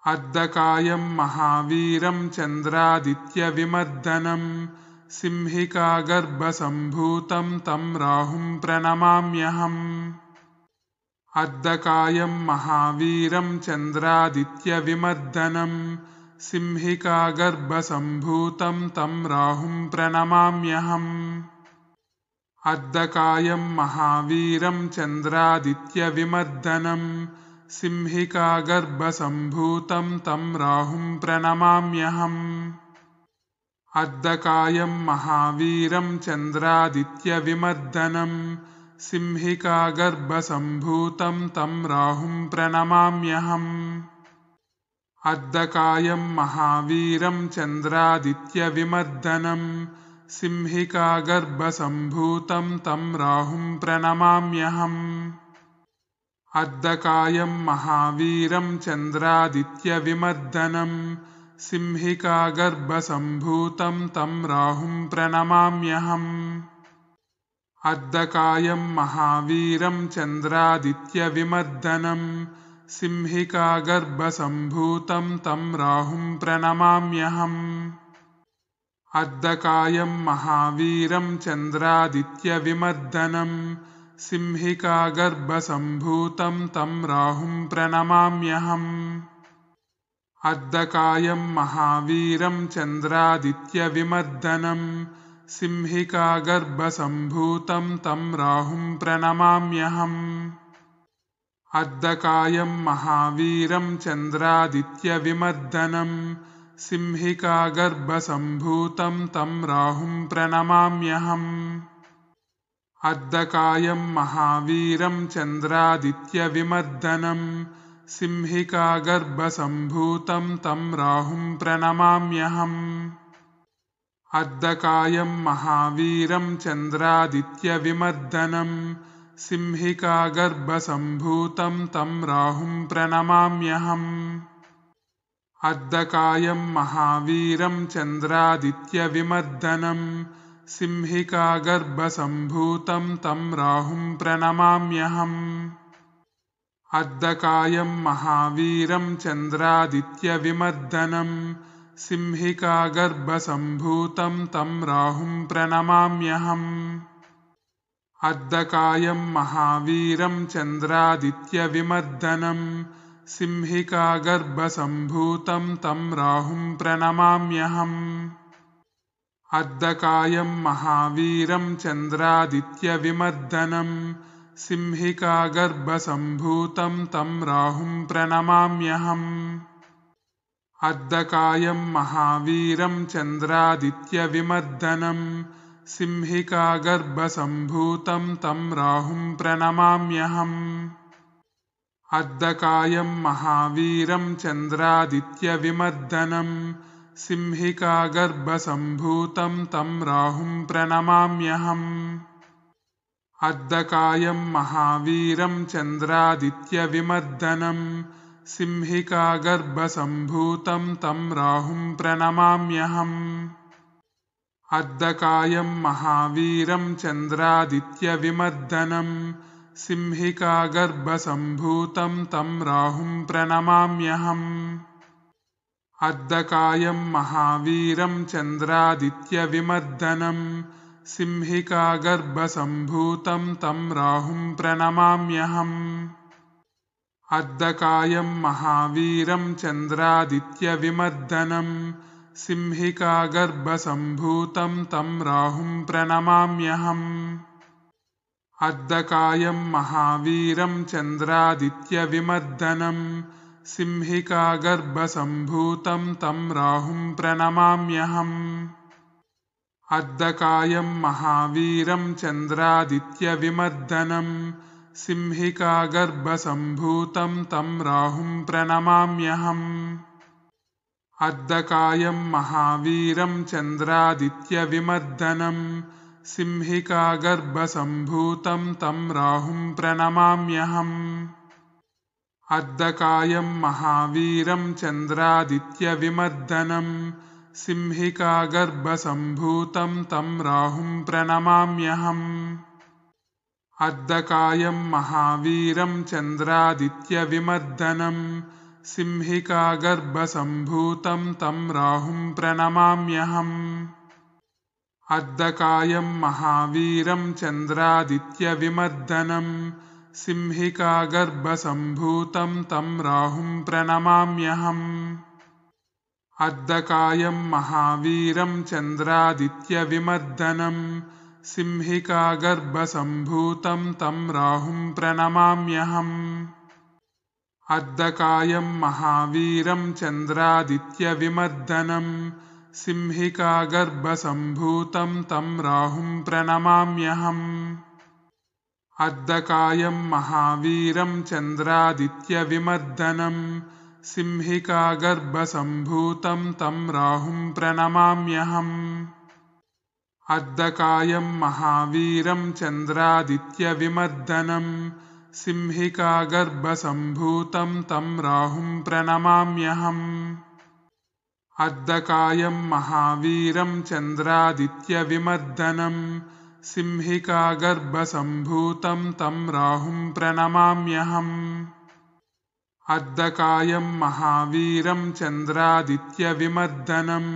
अद्दकायं महावीरं चन्द्रादित्यविमर्दनं सिंहिकागर्भसम्भूतं तं राहुं प्रणमाम्यहम्। अद्दकायं महावीरं चन्द्रादित्यविमर्दनं सिंहिकागर्भसम्भूतं तं राहुं प्रणमाम्यहम्। अद्दकायं महावीरं चन्द्रादित्यविमर्दनं सिंहिकागर्भसम्भूतं तं राहुं प्रणमाम्यहम्। अद्दकायं महावीरं चन्द्रादित्यविमर्दनं सिंहिकागर्भसम्भूतं तं राहुं प्रणमाम्यहम्। अद्दकायं महावीरं चन्द्रादित्यविमर्दनं सिंहिकागर्भसम्भूतं तं राहुं प्रणमाम्यहम्। अद्दकायं महावीरं चन्द्रादित्यविमर्दनं सिंहिकागर्भसम्भूतं तं राहुं प्रणमाम्यहम्। अद्दकायं महावीरं चन्द्रादित्यविमर्दनं सिंहिकागर्भसम्भूतं तं राहुं प्रणमाम्यहम्। अद्दकायं महावीरं चन्द्रादित्यविमर्दनं सिंहिकागर्भसम्भूतं तं राहुं प्रणमाम्यहम्। अद्दकायं महावीरं चन्द्रादित्यविमर्दनं सिंहिकागर्भसम्भूतं तं राहुं प्रणमाम्यहम्। अद्दकायं महावीरं चन्द्रादित्यविमर्दनं सिंहिकागर्भसम्भूतं तं राहुं प्रणमाम्यहम्। अद्दकायं महावीरं चन्द्रादित्यविमर्दनं सिंहिकागर्भसम्भूतं तं राहुं प्रणमाम्यहम्। अद्दकायं महावीरं चन्द्रादित्यविमर्दनं सिंहिकागर्भसम्भूतं तं राहुं प्रणमाम्यहम्। अद्दकायं महावीरं चन्द्रादित्यविमर्दनं सिंहिकागर्भसम्भूतं तं राहुं प्रणमाम्यहम्। अद्दकायं महावीरं चन्द्रादित्यविमर्दनं सिंहिकागर्भसम्भूतं तं राहुं प्रणमाम्यहम्। अद्दकायं महावीरं चन्द्रादित्यविमर्दनं सिंहिकागर्भसम्भूतं तं राहुं प्रणमाम्यहम्। अद्दकायं महावीरं चन्द्रादित्यविमर्दनं सिंहिकागर्भसम्भूतं तं राहुं प्रणमाम्यहम्। अद्दकायं महावीरं चन्द्रादित्यविमर्दनं सिंहिकागर्भसम्भूतं तं राहुं प्रणमाम्यहम्। अद्दकायं महावीरं चन्द्रादित्यविमर्दनं सिंहिकागर्भसम्भूतं तं राहुं प्रणमाम्यहम्। अद्दकायं महावीरं चन्द्रादित्यविमर्दनं सिंहिकागर्भसम्भूतं तं राहुं प्रणमाम्यहम्। अद्दकायं महावीरं चन्द्रादित्यविमर्दनं सिंहिकागर्भसम्भूतं तं राहुं प्रणमाम्यहम्। अद्दकायं महावीरं चन्द्रादित्यविमर्दनं सिंहिकागर्भसम्भूतं तं राहुं प्रणमाम्यहम्। अद्दकायं महावीरं चन्द्रादित्यविमर्दनं सिंहिकागर्भसम्भूतं तं राहुं प्रणमाम्यहम्। अद्दकायं महावीरं चन्द्रादित्यविमर्दनं सिंहिकागर्भसम्भूतं तं राहुं प्रणमाम्यहम्। अद्दकायं महावीरं चन्द्रादित्यविमर्दनं सिंहिकागर्भसम्भूतं तं राहुं प्रणमाम्यहम्। अद्दकायं महावीरं चन्द्रादित्यविमर्दनं सिंहिकागर्भसम्भूतं तं राहुं प्रणमाम्यहम्। अद्दकायं महावीरं चन्द्रादित्यविमर्दनं सिंहिकागर्भसम्भूतं तं राहुं प्रणमाम्यहम्। अद्दकायं महावीरं चन्द्रादित्यविमर्दनं सिंहिकागर्भसम्भूतं तं राहुं प्रणमाम्यहम् अद्दकायं महावीरं चन्द्रादित्यविमर्दनं सिंहिकागर्भसम्भूतं तं राहुं प्रणमाम्यहम् अद्दकायं महावीरं चन्द्रादित्यविमर्दनं सिंहिकागर्भसम्भूतं तं राहुं प्रणमाम्यहम् अद्दकायं महावीरं चन्द्रादित्यविमर्दनं सिंहिकागर्भसम्भूतं तं राहुं प्रणमाम्यहम् अद्दकायं महावीरं चन्द्रादित्यविमर्दनं सिंहिकागर्भसम्भूतं तं राहुं प्रणमाम्यहम् अद्दकायं महावीरं चन्द्रादित्यविमर्दनं सिंहिकागर्भसम्भूतं तं राहुं प्रणमाम्यहम् अद्दकायं महावीरं चन्द्रादित्यविमर्दनं सिंहिकागर्भसम्भूतं तं राहुं प्रणमाम्यहम् अद्दकायं महावीरं चन्द्रादित्यविमर्दनं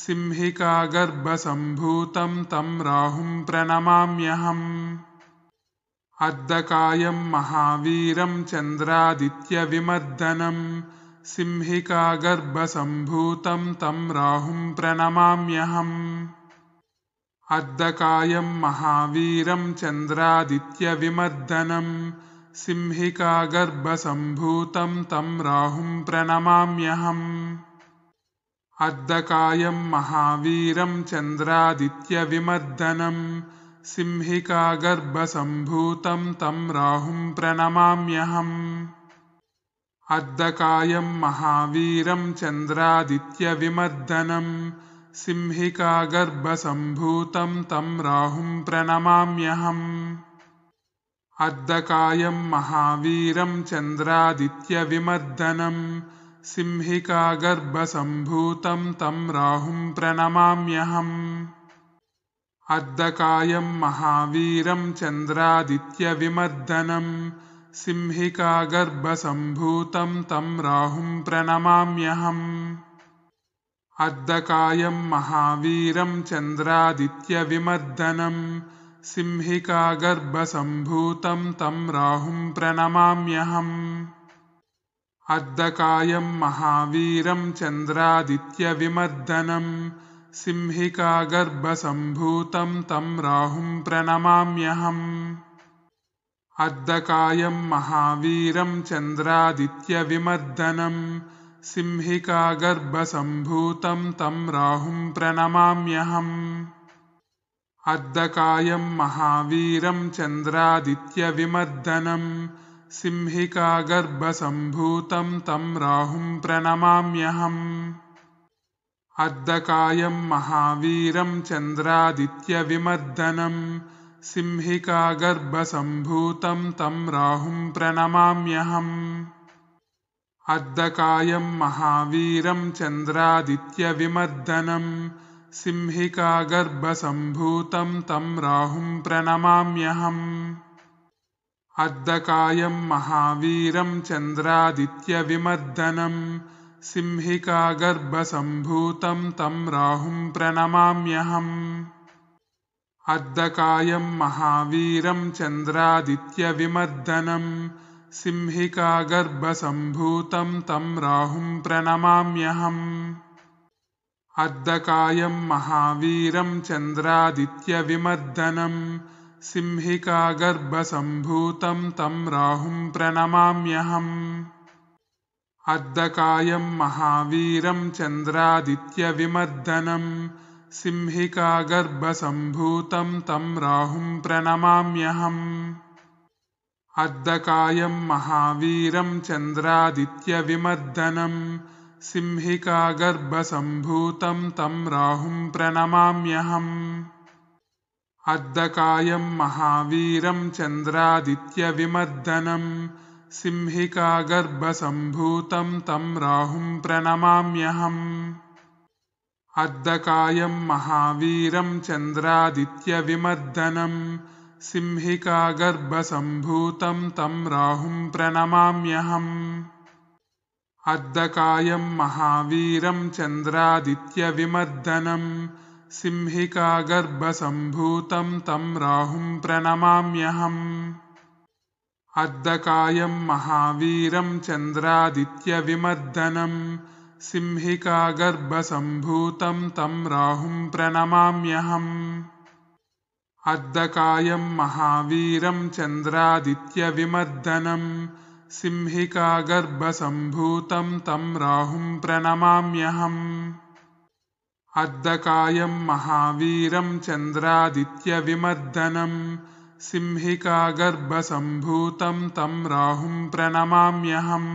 सिंहिकागर्भसम्भूतं तं राहुं प्रणमाम्यहम् अद्दकायं महावीरं चन्द्रादित्यविमर्दनं सिंहिकागर्भसम्भूतं तं राहुं प्रणमाम्यहम् अद्दकायं महावीरं चन्द्रादित्यविमर्दनं सिंहिकागर्भसम्भूतं तं राहुं प्रणमाम्यहम् अद्दकायं महावीरं चन्द्रादित्यविमर्दनं सिंहिकागर्भसम्भूतं तं राहुं प्रणमाम्यहम् अद्दकायं महावीरं चन्द्रादित्यविमर्दनं सिंहिकागर्भसम्भूतं तं राहुं प्रणमाम्यहम् अद्दकायं महावीरं चन्द्रादित्यविमर्दनं सिंहिकागर्भसम्भूतं तं राहुं प्रणमाम्यहम् अद्दकायं महावीरं चन्द्रादित्यविमर्दनं सिंहिकागर्भसम्भूतं तं राहुं प्रणमाम्यहम् अद्दकायं महावीरं चन्द्रादित्यविमर्दनं सिंहिकागर्भसम्भूतं तं राहुं प्रणमाम्यहम् अद्दकायं महावीरं चन्द्रादित्यविमर्दनं सिंहिकागर्भसम्भूतं तं राहुं प्रणमाम्यहम् अद्दकायं महावीरं चन्द्रादित्यविमर्दनं सिंहिकागर्भसम्भूतं तं राहुं प्रणमाम्यहम् अद्दकायं महावीरं चन्द्रादित्यविमर्दनं सिंहिकागर्भसम्भूतं तं राहुं प्रणमाम्यहम् अद्दकायं महावीरं चन्द्रादित्यविमर्दनं सिंहिकागर्भसम्भूतं तं राहुं प्रणमाम्यहम् अद्दकायं महावीरं चन्द्रादित्यविमर्दनं सिंहिकागर्भसम्भूतं तं राहुं प्रणमाम्यहम् अद्दकायं महावीरं चन्द्रादित्यविमर्दनं सिंहिकागर्भसम्भूतं तं राहुं प्रणमाम्यहम् अद्दकायं महावीरं चन्द्रादित्यविमर्दनं सिंहिकागर्भसम्भूतं तं राहुं प्रणमाम्यहम् अद्दकायं महावीरं चन्द्रादित्यविमर्दनं सिंहिकागर्भसम्भूतं तं राहुं प्रणमाम्यहम् अद्दकायं महावीरं चन्द्रादित्यविमर्दनं सिंहिकागर्भसम्भूतं तं राहुं प्रणमाम्यहम् अद्दकायं महावीरं चन्द्रादित्यविमर्दनं सिंहिकागर्भसम्भूतं तं राहुं प्रणमाम्यहम् अद्दकायं महावीरं चन्द्रादित्यविमर्दनं सिंहिकागर्भसम्भूतं तं राहुं प्रणमाम्यहम् अद्दकायं महावीरं चन्द्रादित्यविमर्दनं सिंहिकागर्भसम्भूतं तं राहुं प्रणमाम्यहम् अद्दकायं महावीरं चन्द्रादित्यविमर्दनं सिंहिकागर्भसम्भूतं तं राहुं प्रणमाम्यहम् अद्दकायं महावीरं चन्द्रादित्यविमर्दनं सिंहिकागर्भसम्भूतं तं राहुं प्रणमाम्यहम् अद्दकायं महावीरं चन्द्रादित्यविमर्दनं सिंहिकागर्भसम्भूतं तं राहुं प्रणमाम्यहम् अद्दकायं महावीरं चन्द्रादित्यविमर्दनं सिंहिकागर्भसम्भूतं तं राहुं प्रणमाम्यहम्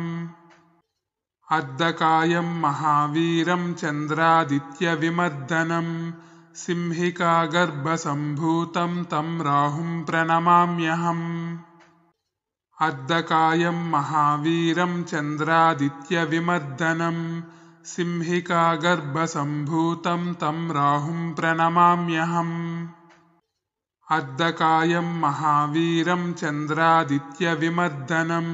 अद्दकायं महावीरं चन्द्रादित्यविमर्दनं सिंहिकागर्भसम्भूतं तं राहुं प्रणमाम्यहम् अद्दकायं महावीरं चन्द्रादित्यविमर्दनं सिंहिकागर्भसम्भूतं तं राहुं प्रणमाम्यहम् अद्दकायं महावीरं चन्द्रादित्यविमर्दनं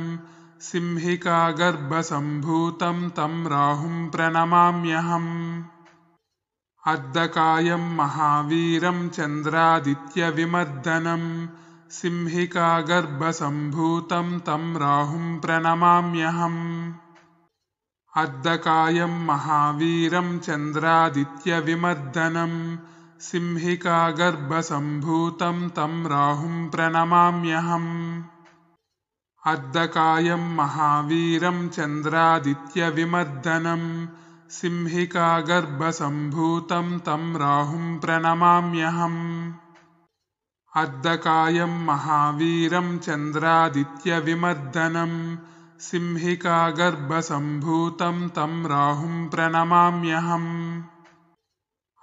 सिंहिकागर्भसम्भूतं तं राहुं प्रणमाम्यहम् अद्दकायं महावीरं चन्द्रादित्यविमर्दनं सिंहिकागर्भसम्भूतं तं राहुं प्रणमाम्यहम् अद्दकायं महावीरं चन्द्रादित्यविमर्दनं सिंहिकागर्भसम्भूतं तं राहुं प्रणमाम्यहम् अद्दकायं महावीरं चन्द्रादित्यविमर्दनं सिंहिकागर्भसम्भूतं तं राहुं प्रणमाम्यहम् अद्दकायं महावीरं चन्द्रादित्यविमर्दनं सिंहिकागर्भसम्भूतं तं राहुं प्रणमाम्यहम्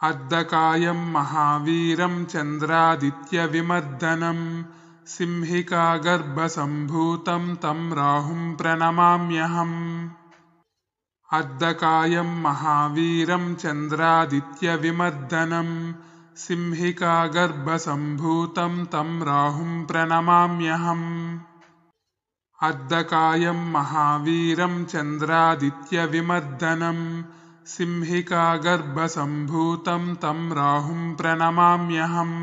अद्दकायं महावीरं चन्द्रादित्यविमर्दनं सिंहिकागर्भसम्भूतं तं राहुं प्रणमाम्यहम् अद्दकायं महावीरं चन्द्रादित्यविमर्दनं सिंहिकागर्भसम्भूतं तं राहुं प्रणमाम्यहम् अद्दकायं महावीरं चन्द्रादित्यविमर्दनं सिंहिकागर्भसम्भूतं तं राहुं प्रणमाम्यहम्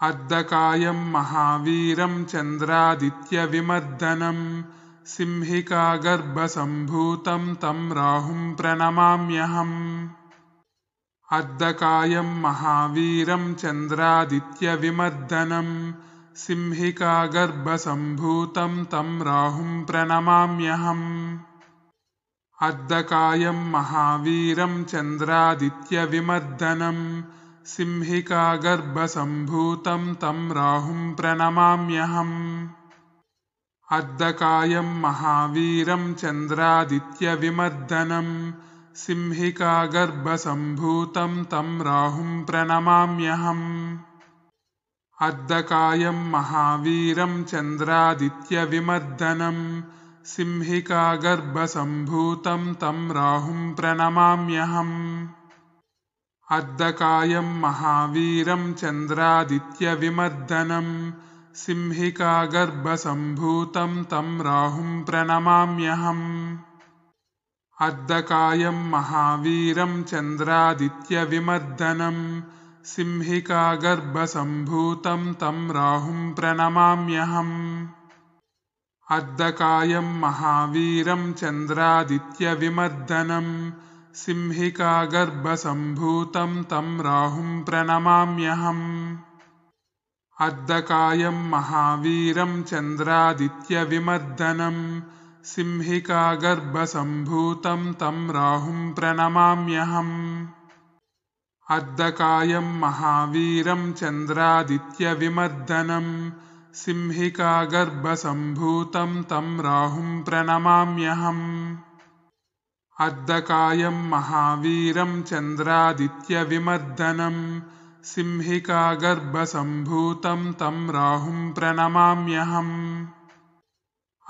अद्दकायं महावीरं चन्द्रादित्यविमर्दनं सिंहिकागर्भसम्भूतं तं राहुं प्रणमाम्यहम् अद्दकायं महावीरं चन्द्रादित्यविमर्दनं सिंहिकागर्भसम्भूतं तं राहुं प्रणमाम्यहम् अद्दकायं महावीरं चन्द्रादित्यविमर्दनं सिंहिकागर्भसम्भूतं तं राहुं प्रणमाम्यहम् अद्दकायं महावीरं चन्द्रादित्यविमर्दनं सिंहिकागर्भसम्भूतं तं राहुं प्रणमाम्यहम् अद्दकायं महावीरं चन्द्रादित्यविमर्दनं सिंहिकागर्भसम्भूतं तं राहुं प्रणमाम्यहम् अद्दकायं महावीरं चन्द्रादित्यविमर्दनं सिंहिकागर्भसम्भूतं तं राहुं प्रणमाम्यहम् अद्दकायं महावीरं चन्द्रादित्यविमर्दनं सिंहिकागर्भसम्भूतं तं राहुं प्रणमाम्यहम् अद्दकायं महावीरं चन्द्रादित्यविमर्दनं सिंहिकागर्भसम्भूतं तं राहुं प्रणमाम्यहम् अद्दकायं महावीरं चन्द्रादित्यविमर्दनं सिंहिकागर्भसम्भूतं तं राहुं प्रणमाम्यहम् अद्दकायं महावीरं चन्द्रादित्यविमर्दनं सिंहिकागर्भसम्भूतं तं राहुं प्रणमाम्यहम् अद्दकायं महावीरं चन्द्रादित्यविमर्दनं सिंहिकागर्भसम्भूतं तं राहुं प्रणमाम्यहम्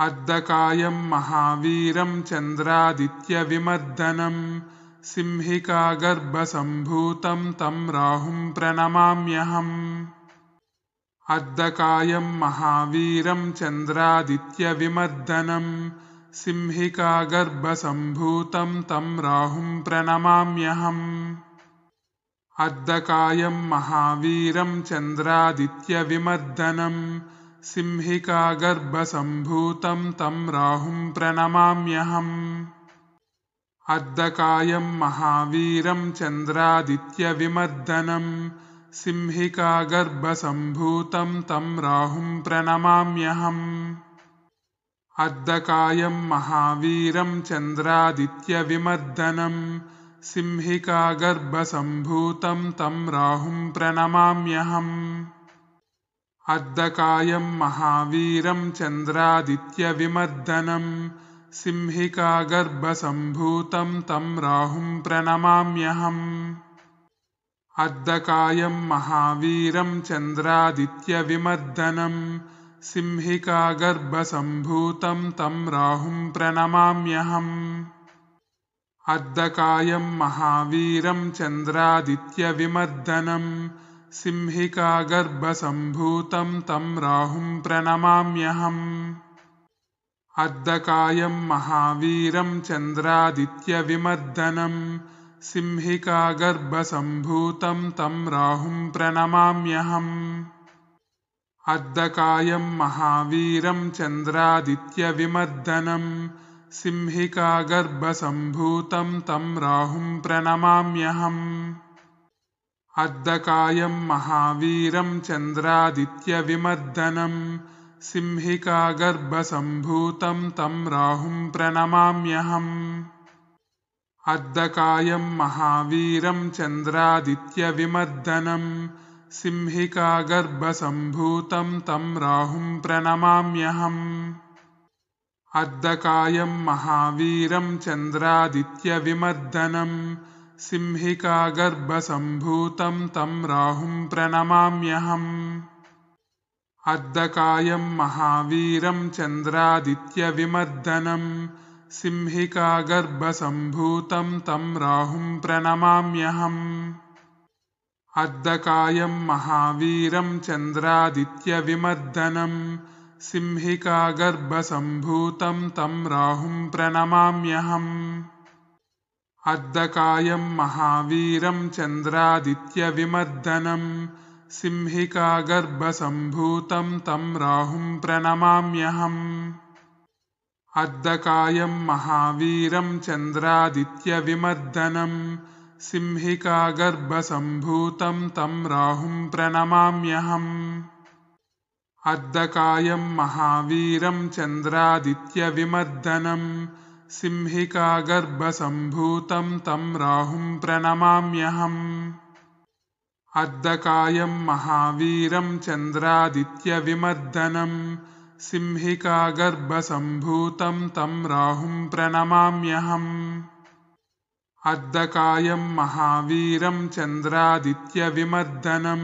अद्दकायं महावीरं चन्द्रादित्यविमर्दनं सिंहिकागर्भसम्भूतं तं राहुं प्रणमाम्यहम् अद्दकायं महावीरं चन्द्रादित्यविमर्दनं सिंहिकागर्भसम्भूतं तं राहुं प्रणमाम्यहम् अद्दकायं महावीरं चन्द्रादित्यविमर्दनं सिंहिकागर्भसम्भूतं तं राहुं प्रणमाम्यहम् अद्दकायं महावीरं चन्द्रादित्यविमर्दनं सिंहिकागर्भसम्भूतं तं राहुं प्रणमाम्यहम् अद्दकायं महावीरं चन्द्रादित्यविमर्दनं सिंहिकागर्भसम्भूतं तं राहुं प्रणमाम्यहम् अद्दकायं महावीरं चन्द्रादित्यविमर्दनं सिंहिकागर्भसम्भूतं तं राहुं प्रणमाम्यहम् अद्दकायं महावीरं चन्द्रादित्यविमर्दनं सिंहिकागर्भसम्भूतं तं राहुं प्रणमाम्यहम् अद्दकायं महावीरं चन्द्रादित्यविमर्दनं सिंहिकागर्भसम्भूतं तं राहुं प्रणमाम्यहम् अद्दकायं महावीरं चन्द्रादित्यविमर्दनं सिंहिकागर्भसम्भूतं तं राहुं प्रणमाम्यहम् अद्दकायं महावीरं चन्द्रादित्यविमर्दनं सिंहिकागर्भसम्भूतं तं राहुं प्रणमाम्यहम् अद्दकायं महावीरं चन्द्रादित्यविमर्दनं सिंहिकागर्भसम्भूतं तं राहुं प्रणमाम्यहम् अद्दकायं महावीरं चन्द्रादित्यविमर्दनं सिंहिकागर्भसम्भूतं तं राहुं प्रणमाम्यहम् अद्दकायं महावीरं चन्द्रादित्यविमर्दनं सिंहिकागर्भसम्भूतं तं राहुं प्रणमाम्यहम् अद्दकायं महावीरं चन्द्रादित्यविमर्दनं सिंहिकागर्भसम्भूतं तं राहुं प्रणमाम्यहम् अद्दकायं महावीरं चन्द्रादित्यविमर्दनं सिंहिकागर्भसम्भूतं तं राहुं प्रणमाम्यहम् अद्दकायं महावीरं चन्द्रादित्यविमर्दनं सिंहिकागर्भसम्भूतं तं राहुं प्रणमाम्यहम् अद्दकायं महावीरं चन्द्रादित्यविमर्दनं सिंहिकागर्भसम्भूतं तं राहुं प्रणमाम्यहम् अद्दकायं महावीरं चन्द्रादित्यविमर्दनं सिंहिकागर्भसम्भूतं तं राहुं प्रणमाम्यहम् अद्दकायं महावीरं चन्द्रादित्यविमर्दनं सिंहिकागर्भसम्भूतं तं राहुं प्रणमाम्यहम् अद्दकायं महावीरं चन्द्रादित्यविमर्दनं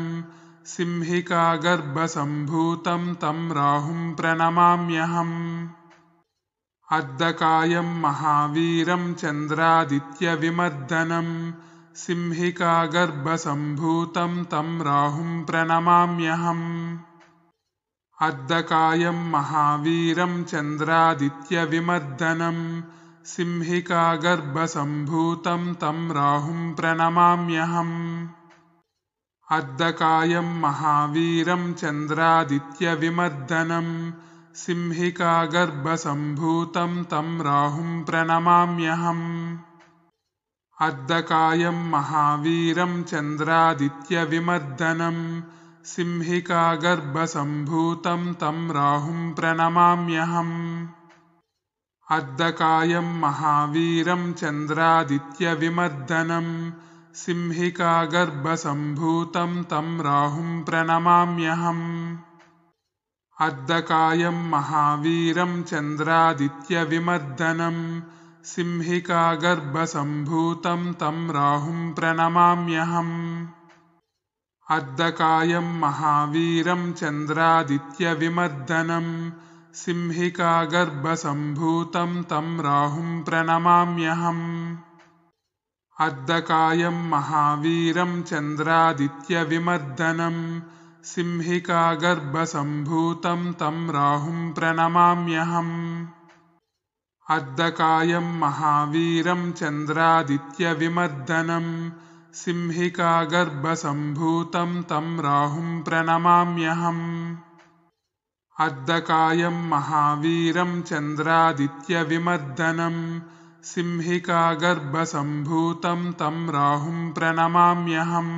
सिंहिकागर्भसम्भूतं तं राहुं प्रणमाम्यहम् अद्दकायं महावीरं चन्द्रादित्यविमर्दनं सिंहिकागर्भसम्भूतं तं राहुं प्रणमाम्यहम् अद्दकायं महावीरं चन्द्रादित्यविमर्दनं सिंहिकागर्भसम्भूतं तं राहुं प्रणमाम्यहम् अद्दकायं महावीरं चन्द्रादित्यविमर्दनं सिंहिकागर्भसम्भूतं तं राहुं प्रणमाम्यहम् अद्दकायं महावीरं चन्द्रादित्यविमर्दनं सिंहिकागर्भसम्भूतं तं राहुं प्रणमाम्यहम् अद्दकायं महावीरं चन्द्रादित्यविमर्दनं सिंहिकागर्भसम्भूतं तं राहुं प्रणमाम्यहम् अद्दकायं महावीरं चन्द्रादित्यविमर्दनं सिंहिकागर्भसम्भूतं तं राहुं प्रणमाम्यहम् अद्दकायं महावीरं चन्द्रादित्यविमर्दनं सिंहिकागर्भसम्भूतं तं राहुं प्रणमाम्यहम् अद्दकायं महावीरं चन्द्रादित्यविमर्दनं सिंहिकागर्भसम्भूतं तं राहुं प्रणमाम्यहम् अर्धकायं महावीरं चन्द्रादित्यविमर्दनं सिंहिकागर्भसम्भूतं तं राहुं प्रणमाम्यहम् अर्धकायं महावीरं चन्द्रादित्यविमर्दनं सिंहिकागर्भसम्भूतं तं राहुं प्रणमाम्यहम्